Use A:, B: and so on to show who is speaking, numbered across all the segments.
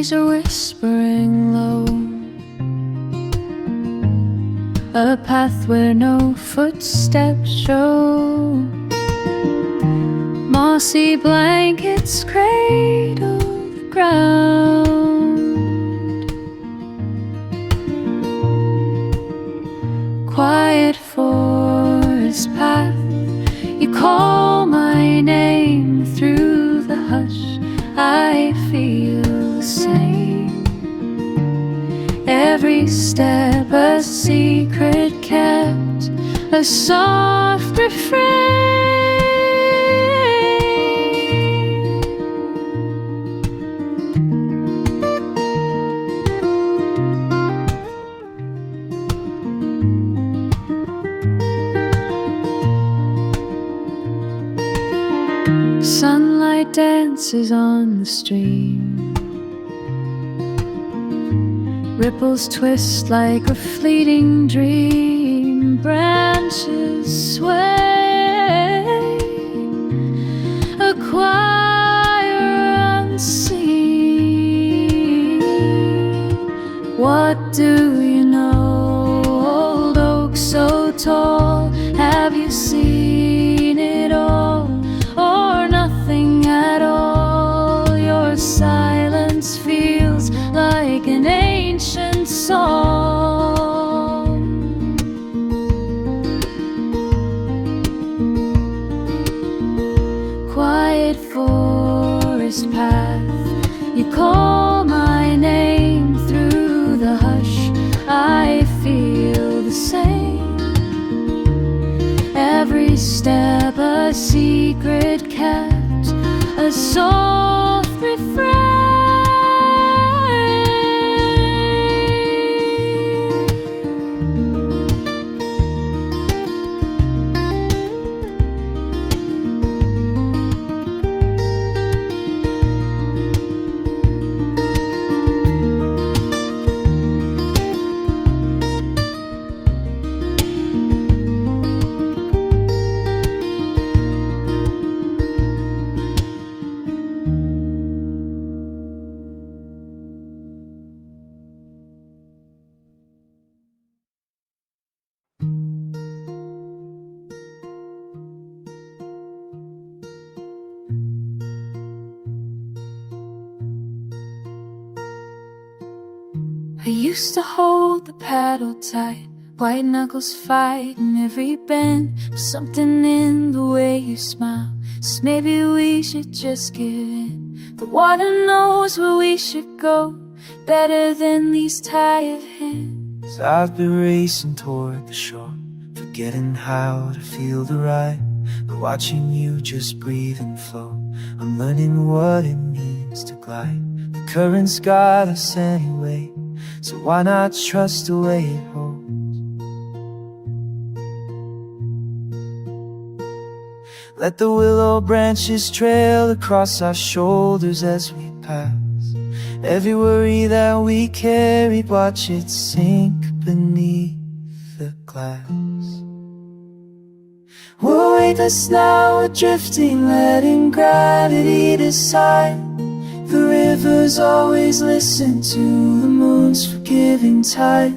A: trees are whispering low, a path where no footsteps show. Mossy blankets cradle the ground. Quiet forest path, you call my name through the hush. I feel the same. Every step a secret kept, a soft refrain. Sunlight dances on the stream, ripples twist like a fleeting dream. Branches sway, a choir unseen. What do you know, old oak so tall? Have you seen it all, or nothing at all? Your silence feels like an ancient song. Quiet forest path, you call my name through the hush. I feel the same. Every step a secret kept, a soft refrain. I used to hold the paddle tight, white knuckles fighting every bend. But something in the way you smile says maybe we should just give in. The water knows where we should go, better than these tired hands.
B: I've been racing toward the shore, forgetting how to feel the ride. But watching you just breathe and flow, I'm learning what it means to glide. The current's got us anyway, so why not trust the way it holds? Let the willow branches trail across our shoulders as we pass. Every worry that we carried, watch it sink beneath the glass. We're weightless now, we're drifting, letting gravity decide. The rivers always listen to the moon's forgiving tide.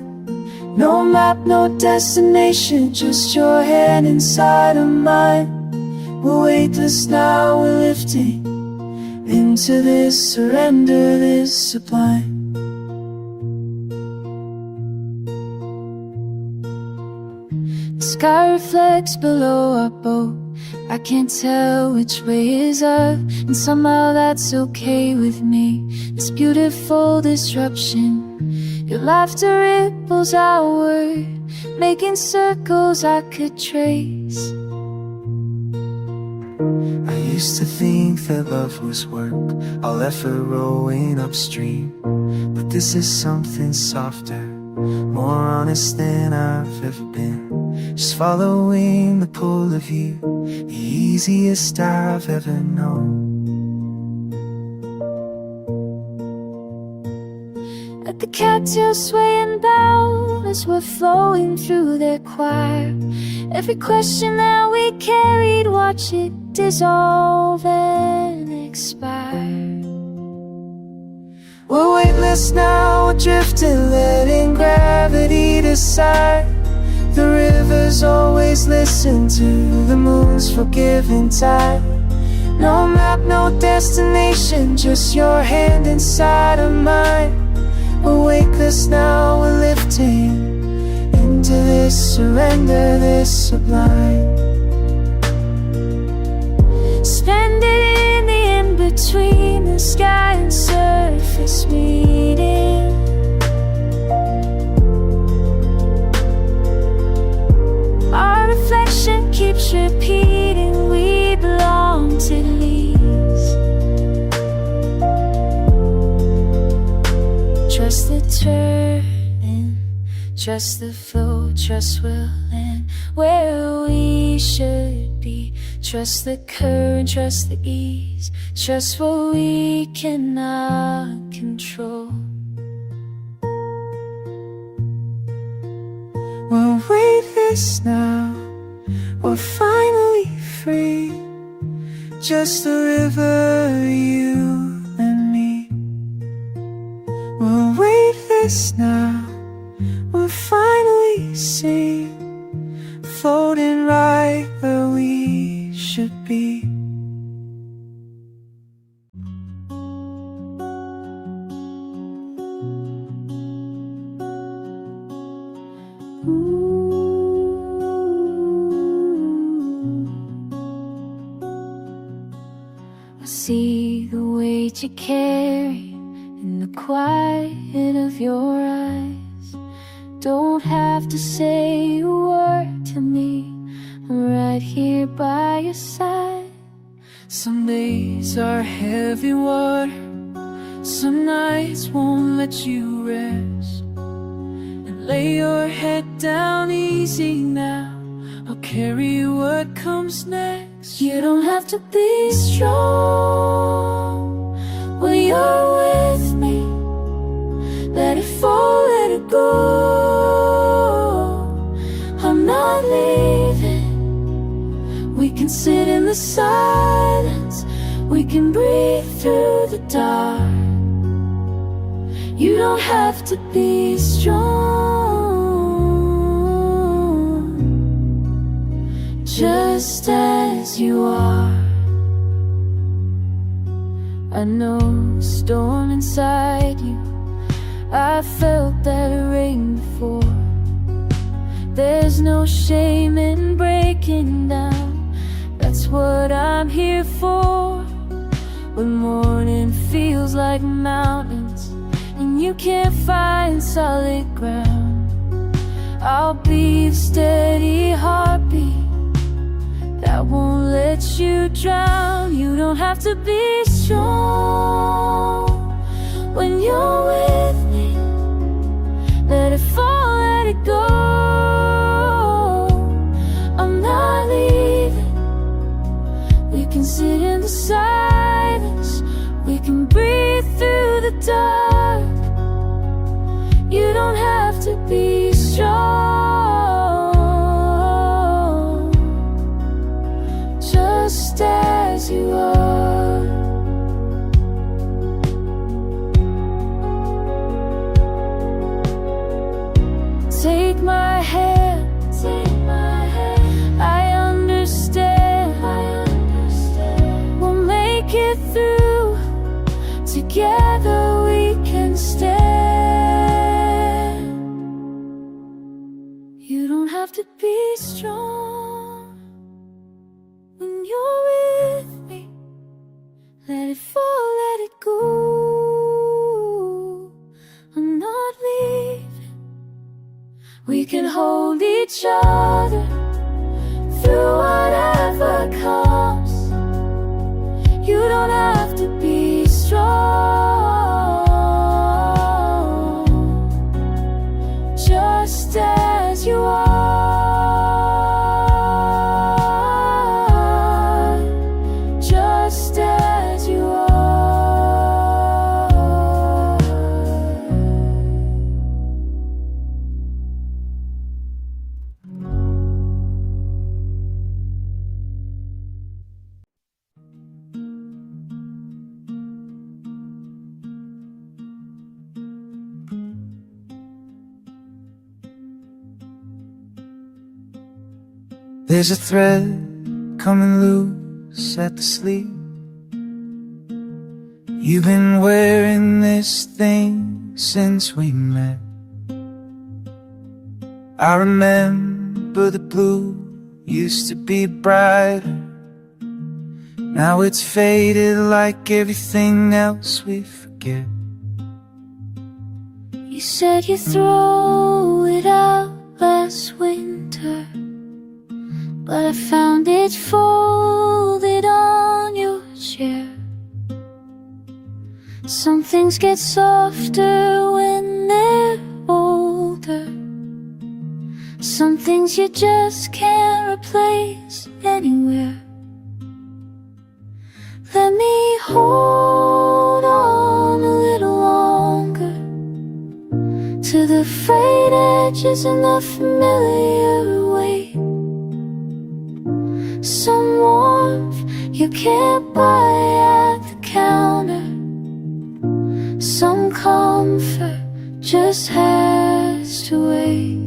B: No map, no destination, just your hand inside of mine. We're weightless now, we're lifting into this surrender, this sublime.
A: The sky reflects below our boat, I can't tell which way is up, and somehow that's okay with me. This beautiful disruption, your laughter ripples outward, making circles I could trace.
B: I used to think that love was work, all effort rowing upstream. But this is something softer, more honest than I've ever been. Just following the pull of you, the easiest I've ever known.
A: Let the cattails sway and bow as we're flowing through their choir. Every question that we carried, watch it dissolve and expire.
B: We're weightless now, we're drifting, letting gravity decide. The rivers always listen to the moon's forgiving tide. No map, no destination, just your hand inside of mine. We're weightless now, we're lifting into this surrender, this sublime.
A: Spending in the in-between, the sky and surface meeting. Our reflection keeps repeating, we belong to these. Trust the turning, trust the flow, trust we'll land where we should be. Trust the current, trust the ease, trust what we cannot control.
B: We're weightless now, we're finally free. Just the river, you and me. We're weightless now, we're finally seen, floating right where we should be.
A: I see the weight you carry in the quiet of your eyes. Don't have to say a word to me, I'm right here by your side.
B: Some days are heavy water, some nights won't let you rest. And lay your head down easy now, I'll carry what comes next.
A: You don't have to be strong when you're with me. Let it fall, let it go. I'm not leaving. We can sit in the silence, we can breathe through the dark. You don't have to be strong, just as you are. I know a storm inside you, I felt that rain before. There's no shame in breaking down, that's what I'm here for. When morning feels like mountains and you can't find solid ground, I'll be the steady heartbeat that won't let you drown. You don't have to be strong when you're with me. Let it fall, let it go. I'm not leaving. We can sit in the silence, we can breathe through the dark. You don't have to be strong, just as you are. Take my hand, take my hand. I understand, We'll make it through. Together we can stand. You don't have to be strong when you're with me. Let it fall, let it go. I'm not leaving. We can hold each other through whatever comes. You don't have to be strong, just as you are, just as you are.
B: There's a thread coming loose at the sleeve. You've been wearing this thing since we met. I remember the blue used to be brighter. Now it's faded like everything else we forget.
A: You said you'd throw it out last winter, but I found it folded on your chair. Some things get softer when they're older. Some things you just can't replace anywhere. Let me hold on a little longer to the frayed edges and the familiar weight. Some warmth you can't buy at the counter. Some comfort just has to wait.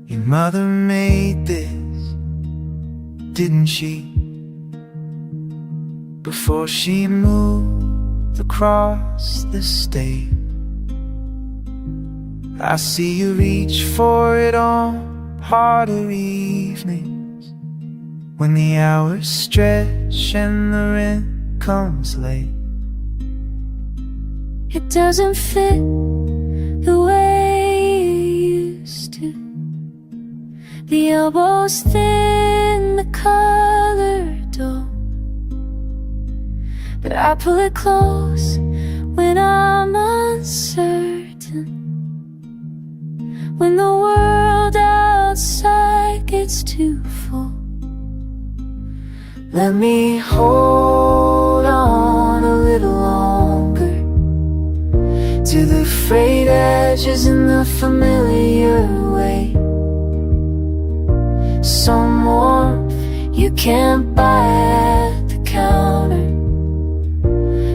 B: Your mother made this, didn't she? Before she moved across the state. I see you reach for it on harder evenings, when the hours stretch and the rent comes late.
A: It doesn't fit the way it used to. The elbows thin, the color dull, but I pull it close when I'm uncertain, when the world outside gets too full.
B: Let me hold on a little longer to the frayed edges and the familiar weight. Some warmth you can't buy at the counter.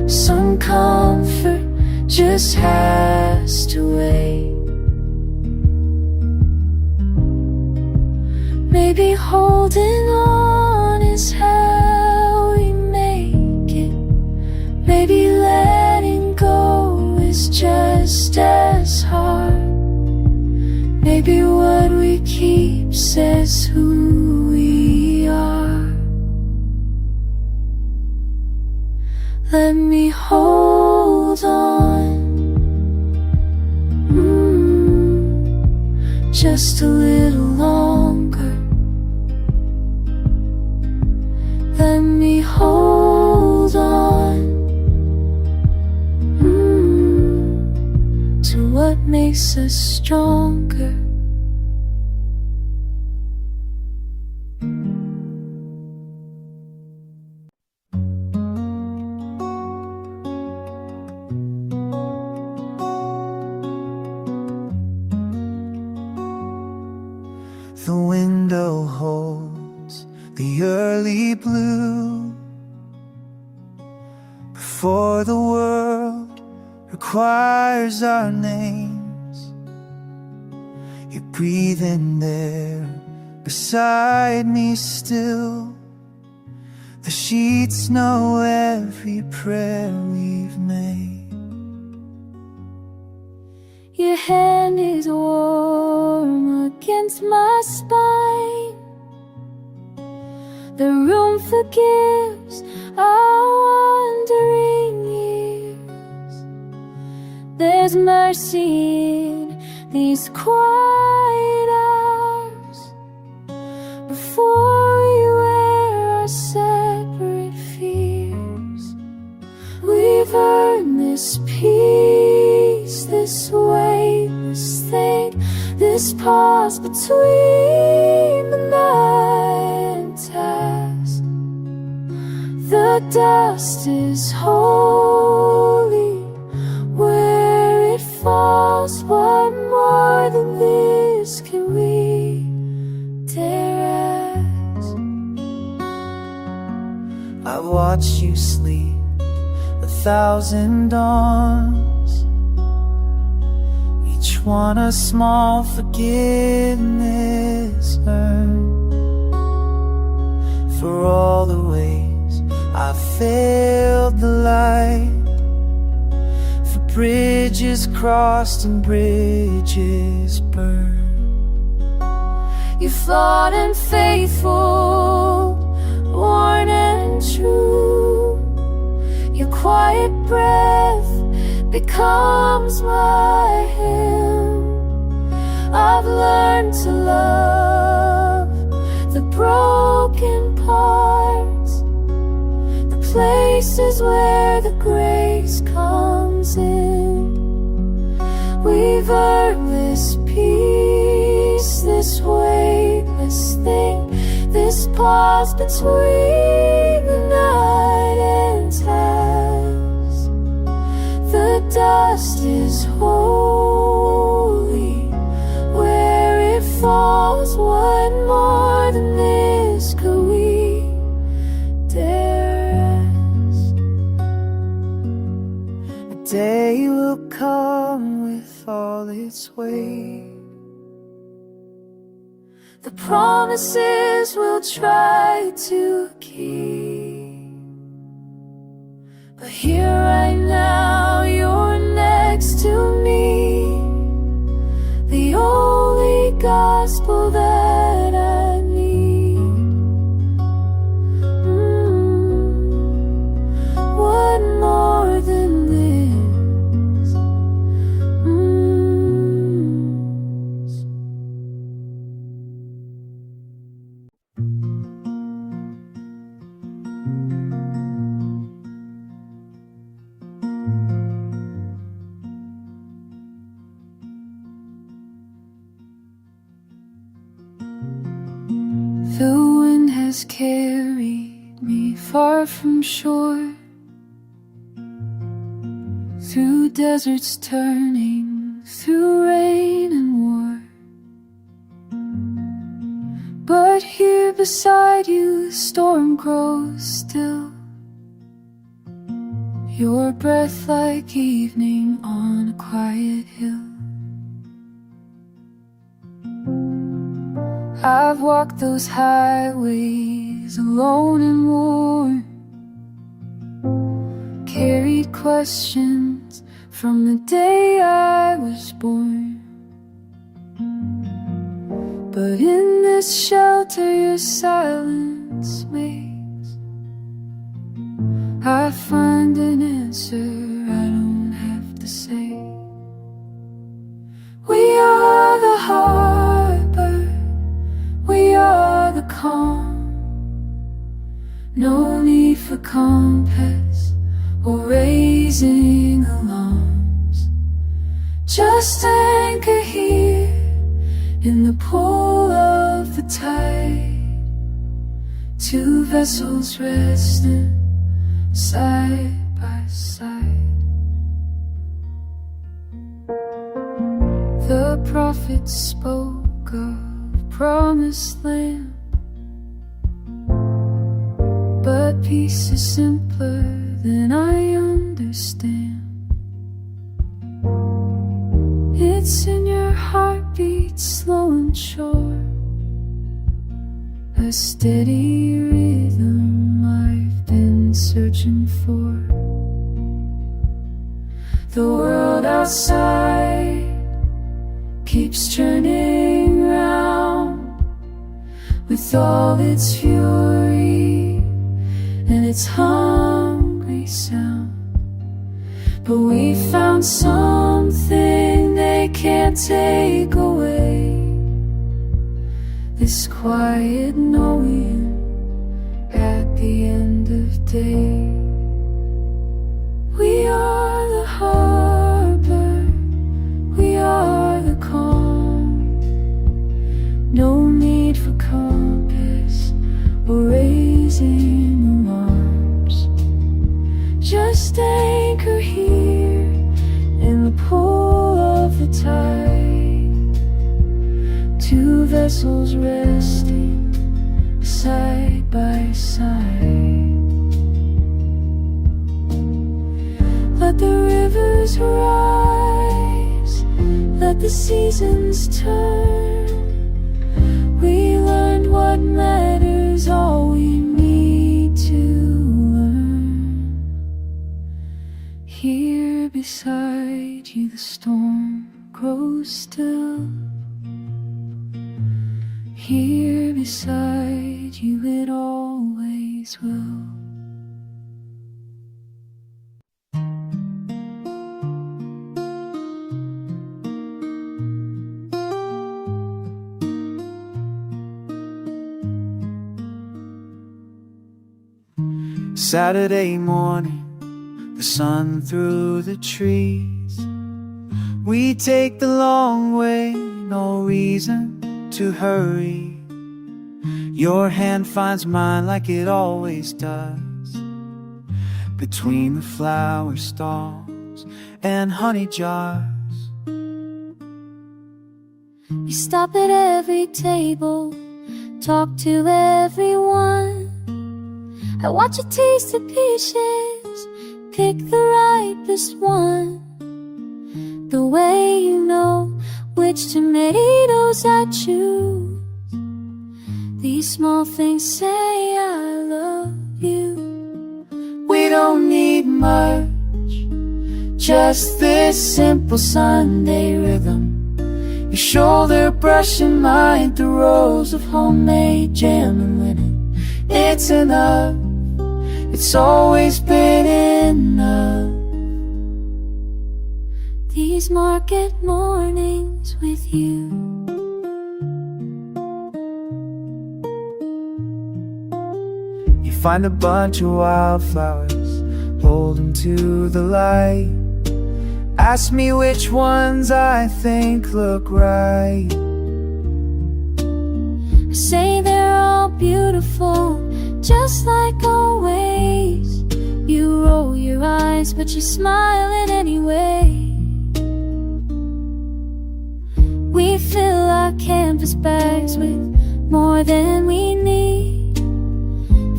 B: Some comfort just has to wait.
A: Maybe holding on is how we make it. Maybe letting go is just as hard. Maybe what we keep says who we are. Let me hold on, just a little longer. Let me hold on to what makes us stronger.
B: The window holds the early blue before the world requires our names. You're breathing there beside me still. The sheets know every prayer we've made.
A: Your hand is warm against my spine. The room forgives our wandering years. There's mercy in these quiet hours before we wear our separate fears. We've earned this peace, this weightless thing, this pause between the night and task. The dust is holy where it falls. What more than this can we dare ask?
B: I watched you sleep 1,000 dawns want a small forgiveness earned for all the ways I failed the light, for bridges crossed and bridges burned.
A: You're flawed and faithful, worn and true. Your quiet breath becomes my hymn. I've learned to love the broken parts, the places where the grace comes in. We've earned this peace, this weightless thing, this pause between the night and task. The dust is holy where it falls. What more than this could we dare ask?
B: A day will come with all its weight,
A: the promises we'll try to keep. But here right now, you're next to me, the only gospel that I need. What more than this? The wind has carried me far from shore, through deserts turning, through rain and war. But here beside you the storm grows still, your breath like evening on a quiet hill. I've walked those highways alone and worn, carried questions from the day I was born. But in this shelter your silence makes, I find an answer I don't have to say. We are the harbor, we are the calm. No need for compass or raising alarms. Just anchor here in the pull of the tide, two vessels resting side by side. The prophet spoke of promised land, but peace is simpler than I understand. It's in your heartbeat, slow and sure, a steady rhythm I've been searching for. The world outside keeps turning round with all its fury and its hungry sound. But we found something they can't take away, this quiet knowing at the end of day. We are the harbor, we are the calm. No need for compass or raising alarms. Just anchor here in the pull of the tide, two vessels resting side by side. Let the rivers rise let the seasons turn. We learned what matters, all we need to learn. Here beside you the storm grows still. Here beside you it always will.
B: Saturday morning, the sun through the trees. We take the long way, no reason to hurry. Your hand finds mine like it always does, between the flower stalks and honey jars.
A: We stop at every table, talk to everyone. I watch you taste the peaches, pick the ripest one. The way you know which tomatoes I choose. These small things say I love you.
B: We don't need much, just this simple Sunday rhythm. Your shoulder brushing mine through rows of homemade jam and linen. It's enough, it's always been enough.
A: These market mornings with you.
B: You find a bunch of wildflowers, hold them to the light. Ask me which ones I think look right.
A: I say they're all beautiful, just like always. You roll your eyes, but you smile it anyway. We fill our canvas bags with more than we need.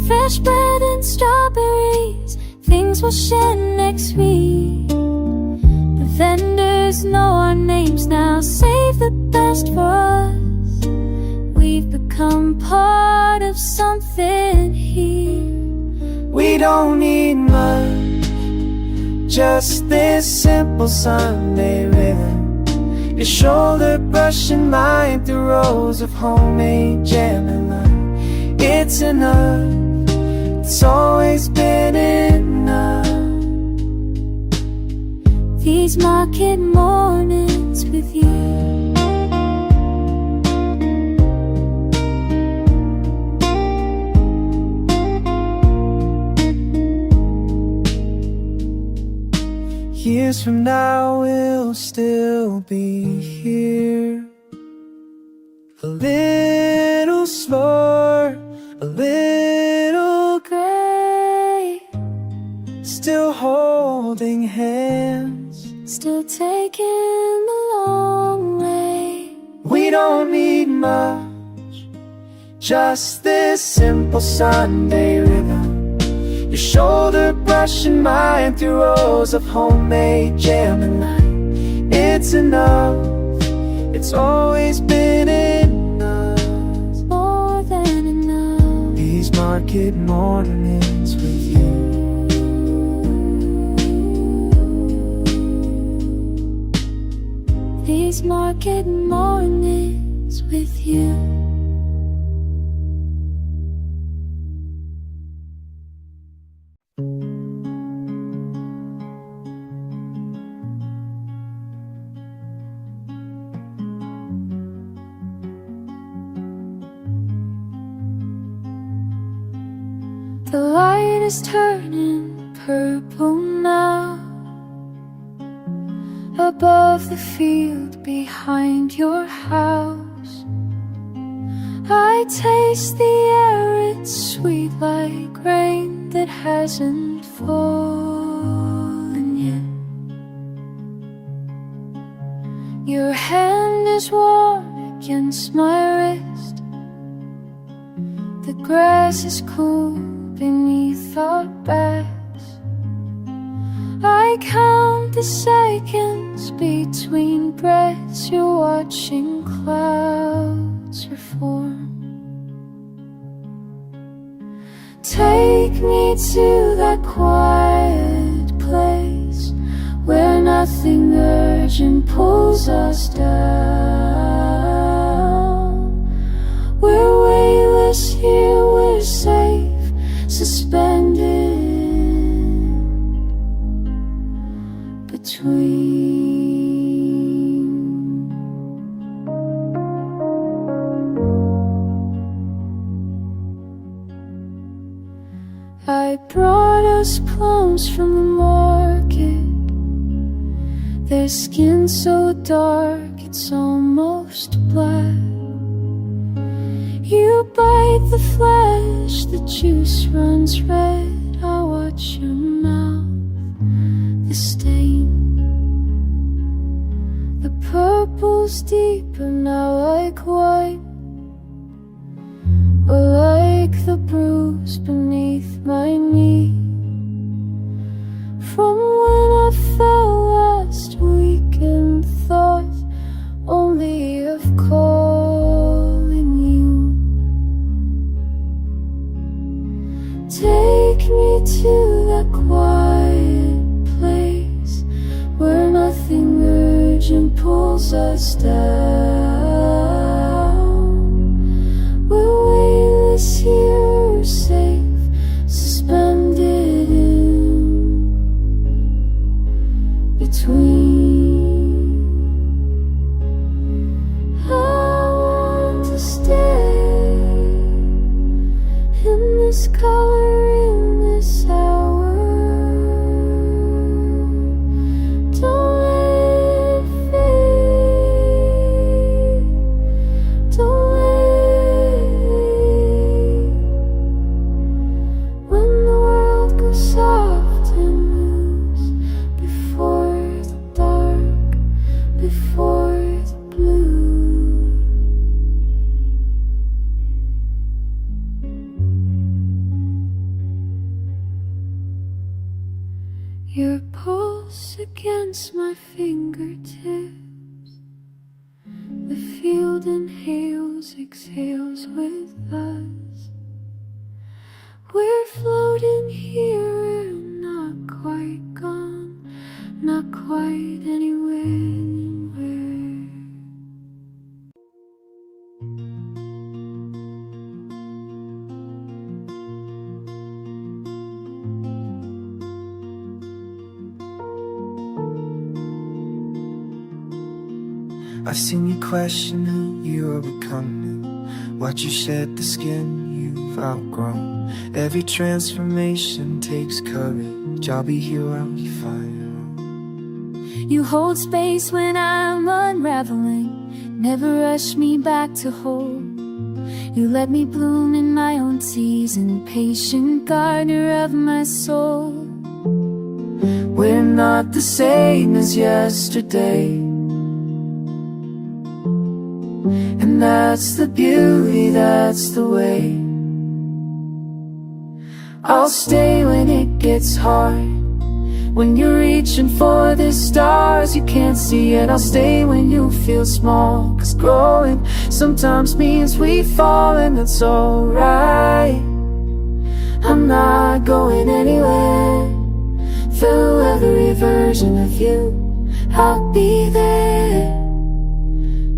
A: Fresh bread and strawberries, things we'll share next week. The vendors know our names now, save the best for us. We've become part of something here.
B: We don't need much, just this simple Sunday rhythm. Your shoulder brushing mine through rows of homemade jam and lime. It's enough, it's always been enough.
A: These market mornings with you.
B: Years from now we'll still be here, a little slower, a little gray, still holding hands,
A: Still taking the long way.
B: We don't need much, just this simple Sunday rhythm. Your shoulder brushing mine through rows of homemade jam and lime. It's enough, it's always been enough.
A: More than enough.
B: These market mornings with you.
A: These market mornings with you. The light is turning purple now, above the field behind your house. I taste the air, it's sweet like rain that hasn't fallen yet. Your hand is warm against my wrist. The grass is cool beneath our backs. I count the seconds between breaths, you're watching clouds reform. Take me to that quiet place where nothing urgent pulls us down. We're weightless here, we're safe, suspended between. I brought us plums from the market. Their skin so dark it's almost black. You bite the flesh, the juice runs red. I watch your mouth, the stain. The purple's deeper now, like white, or like the bruise beneath my knee. From when I fell last week and thought only of calling you. Take me to that quiet place where nothing urgent pulls us down. We're weightless here, safe, suspended in between. I want to stay in this color, in this hour. Don't let it fade. Don't let it leave. When the world goes soft and loose, before the dark, before the blue. Your pulse against my fingertips. The field inhales, exhales with us. We're floating here, not quite gone, not quite anywhere.
B: I've seen you question who you're becoming, what you shed the skin you've outgrown. Every transformation takes courage. I'll be here, I'll be fine.
A: You hold space when I'm unraveling, never rush me back to hold. You let me bloom in my own season, patient gardener of my soul.
B: We're not the same as yesterday, and that's the beauty, that's the way. I'll stay when it gets hard, when you're reaching for the stars you can't see it. I'll stay when you feel small, 'cause growing sometimes means we fall, and that's alright. I'm not going anywhere. Through every version of you, I'll be there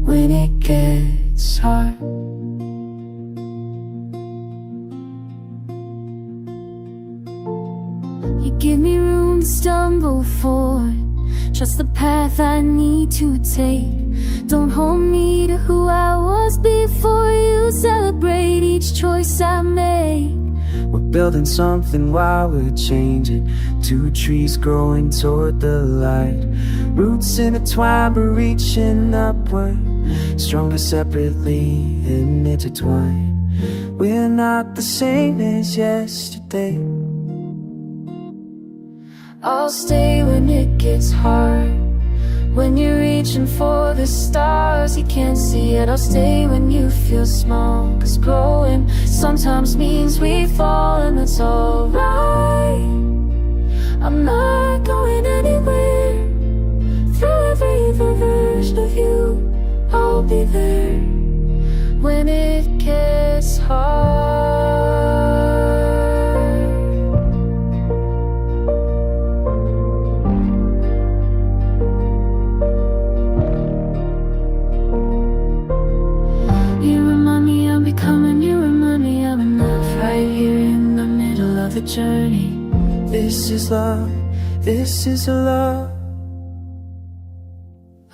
B: when it gets hard.
A: You give me room to stumble forward, trust the path I need to take. Don't hold me to who I was before you, celebrate each choice I make.
B: We're building something while we're changing, two trees growing toward the light. Roots intertwined but reaching upward, stronger separately and intertwined. We're not the same as yesterday.
A: I'll stay when it gets hard, when you're reaching for the stars you can't see it. I'll stay when you feel small, 'cause growing sometimes means we fall, and that's alright. I'm not going anywhere. we'll be there when it gets hard. You remind me I'm becoming, you remind me I'm enough, right here in the middle of the journey.
B: This is love, this is love.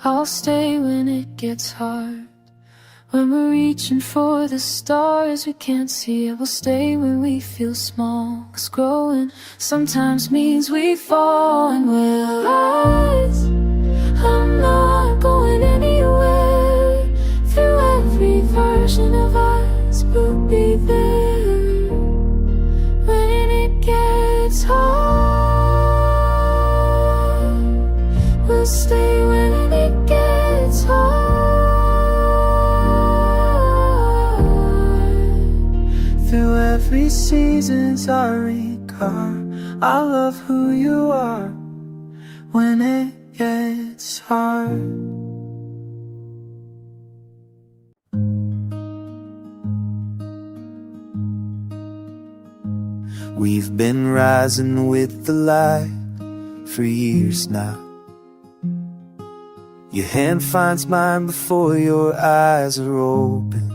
A: I'll stay when it gets hard, when we're reaching for the stars we can't see it. We'll stay when we feel small, 'cause growing sometimes means we fall and we'll rise. I'm not going anywhere. Through every version of us, we'll be there when it gets hard. We'll stay when it gets hard.
B: Through every season's our car, I love who you are when it gets hard. We've been rising with the light for years now. Your hand finds mine before your eyes are open.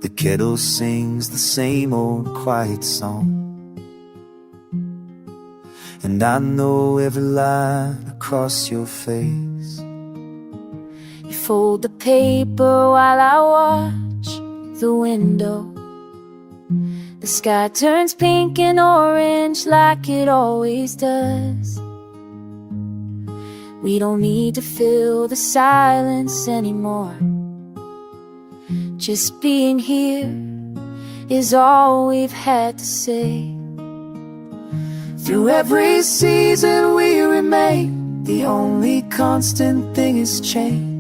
B: The kettle sings the same old quiet song, and I know every line across your face.
A: You fold the paper while I watch the window. The sky turns pink and orange like it always does. We don't need to fill the silence anymore. Just being here is all we've had to say.
B: Through every season we remain, the only constant thing is change.